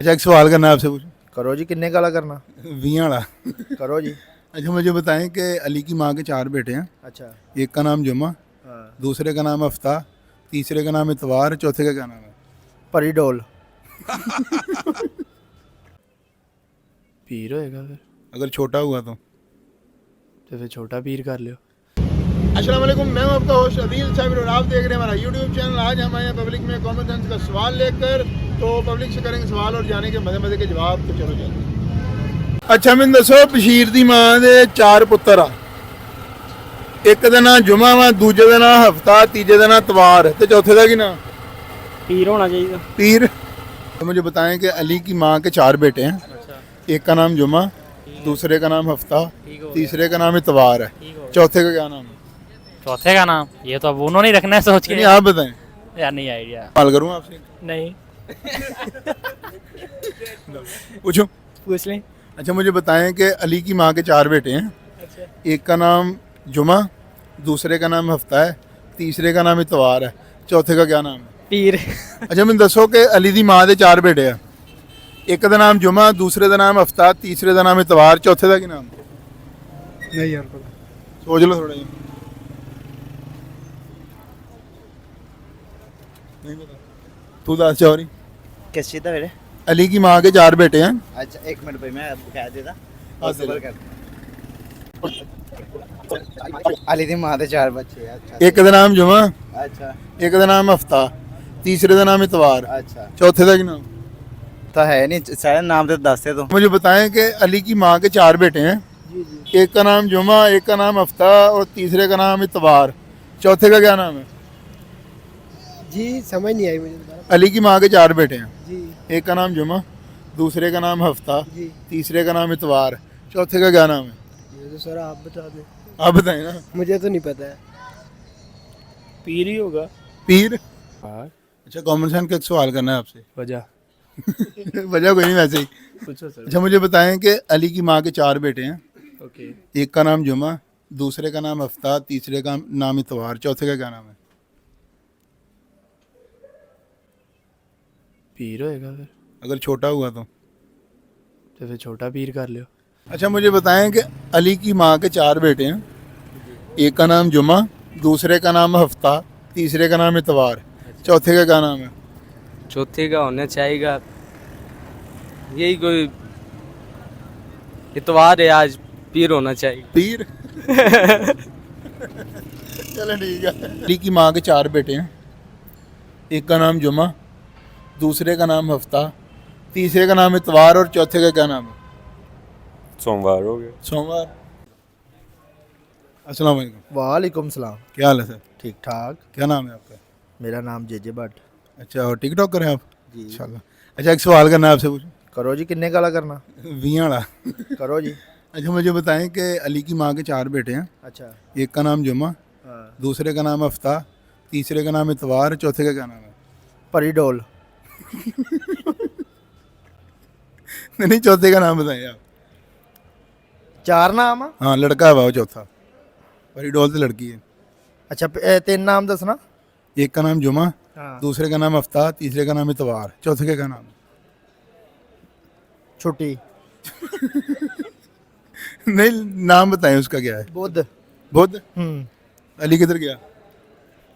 अच्छा एक सवाल करना है आपसे पूछो। करो जी। किन्ने काला करना? 20 वाला। करो जी। अच्छा मुझे बताएं कि अली की माँ के 4 बेटे हैं। अच्छा। एक का नाम जुमा, हाँ। दूसरे का नाम अफ्ता, तीसरे का नाम इतवार, चौथे का क्या नाम है? परी डोल। पीर होएगा फिर। अगर छोटा हुआ तो फिर छोटा पीर कर लियो। अस्सलाम वालेकुम, मैं हूं आपका होस्ट अदील साबिर और आप देख रहे हैं हमारा यूट्यूब चैनल। आज हम आए हैं पब्लिक में कॉमन सेंस का सवाल लेकर। तो पब्लिक से करेंगे सवाल और जाने के मजे मजे के जवाब। तो चलो चलते। अच्छा मैं दसो बशीर दी मां दे 4 पुत्तर आ। एक दा नां जुमा वा, दूजे दा नां हफ्ता, तीजे दा नां तवार ते चौथे दा की नां? पीर होना चाहिए। पीर। तो मुझे बताएं कि अली की माँ के 4 बेटे हैं। अच्छा। एक का नाम जुमा, दूसरे का नाम हफ्ता, तीसरे का नाम इतवार है, चौथे का क्या नाम है? चौथे का नाम ये तो अब उन्होंने ही रखना है सोच के। नहीं आप बताएं। यार नहीं आइडिया। सवाल करूँ आपसे? नहीं पूछो। पूछ लें। अच्छा मुझे बताएं कि अली की माँ के 4 बेटे हैं। अच्छा। एक का नाम जुमा, दूसरे का नाम हफ्ता है, तीसरे का नाम इतवार है, चौथे का क्या नाम है? पीर। अच्छा मैं दसो कि अली दी माँ के 4 बेटे हैं। एक का नाम जुमा, दूसरे का नाम हफ्ता, तीसरे का नाम इतवार, चौथे का की नाम? नहीं यार पता। सोच लो थोड़ा। नहीं पता। तू दस चौरी। किस चीज़ का मेरे? अली की माँ के 4 बेटे हैं। अच्छा एक मिनट भाई, मैं कह देता। हाँ, चलो। अली दी मां दे 4 बच्चे। अच्छा। एक का नाम जुमा, अच्छा। एक का नाम हफ्ता, तीसरे का नाम इतवार, अच्छा चौथे का की नाम? तो है नहीं सारे नाम तो दस दे दो। मुझे बताएं कि अली की माँ के 4 बेटे हैं। एक का नाम जुमा, एक का नाम हफ्ता और तीसरे का नाम इतवार, चौथे का क्या नाम है? जी समझ नहीं आई मुझे। अली की माँ के 4 बेटे हैं। जी एक का नाम जुमा, दूसरे का नाम हफ्ता, जी तीसरे का नाम इतवार, चौथे का क्या नाम है? ये तो सर आप बता दें। आप बताएं ना। मुझे तो नहीं पता है। पीर ही होगा। पीर। हाँ। अच्छा कॉमन सेंस का एक सवाल करना है आपसे। वजह वजह कोई नहीं वैसे ही। पूछो सर। अच्छा मुझे बताएं कि अली की माँ के 4 बेटे हैं। ओके। एक का नाम जुमा, दूसरे का नाम हफ्ता, तीसरे का नाम इतवार, चौथे का क्या नाम है? पीर होएगा फिर। अगर छोटा हुआ तो फिर छोटा पीर कर लियो। अच्छा मुझे बताएं कि अली की माँ के 4 बेटे हैं। एक का नाम जुमा, दूसरे का नाम हफ्ता, तीसरे का नाम इतवार, चौथे का क्या नाम है? चौथे का होना चाहिए यही कोई इतवार है, आज पीर होना चाहिए। पीर। चलो ठीक है। अली की माँ के 4 बेटे हैं। एक का नाम जुमा, दूसरे का नाम हफ्ता, तीसरे का नाम इतवार और चौथे का क्या नाम है? सोमवार हो गया। सोमवार। अस्सलाम वालेकुम। वालेकुम सलाम। क्या हाल है सर? ठीक ठाक। क्या नाम है आपका? मेरा नाम जेजे भट्ट। अच्छा और टिकटॉक करें आप? जी। इंशाल्लाह। अच्छा एक सवाल करना है आपसे पूछो। करो जी। किन्ने काला करना? 20 वाला। करो जी। अच्छा मुझे बताएं कि अली की माँ के 4 बेटे हैं। अच्छा। एक का नाम जुमा, हाँ। दूसरे का नाम हफ्ता, तीसरे का नाम इतवार, चौथे का क्या नाम है? परी डोल। नहीं चौथे का नाम बताइए आप। 4 नाम आ? हाँ लड़का है वो चौथा। परी डोल तो लड़की है। अच्छा 3 नाम दसना। एक का नाम जुमा, हाँ। दूसरे का नाम हफ्ता, तीसरे का नाम इतवार, चौथे का क्या नाम है? छुट्टी। नहीं नाम बताएं उसका क्या है? बुध। बुध। अली किधर गया?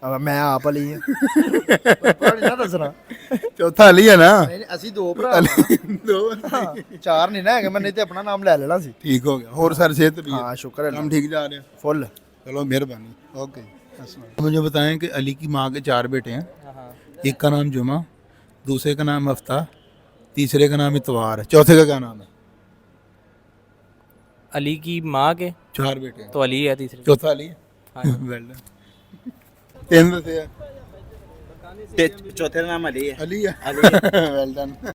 अब मैं आप अली है। पढ़ ना दसना। चौथा अली है ना? नहीं नहीं ਅਸੀਂ ਦੋ ਭਰਾ अली दो। ਹਾਂ 4 ਨਹੀਂ ਨਾ ਹੈਗੇ ਮੈਂ ਨਹੀਂ ਤੇ ਆਪਣਾ ਨਾਮ ਲੈ ਲੈਣਾ ਸੀ। ठीक हो गया। और सर सेहत भी है? हाँ शुक्र है काम ठीक जा रहे हैं? फुल। चलो मेहरबानी। ओके। मुझे बताएं कि अली की माँ के 4 बेटे हैं। एक का नाम जुमा, दूसरे का नाम हफ्ता, तीसरे का नाम इतवार है, चौथे का क्या नाम है? अली की माँ के 4 बेटे हैं। तो अली है तीसरे। चौथा अली है। Well done. 3 से चौथे ਦਾ ਨਾਮ ਅਲੀ ਹੈ। अली है। Well done.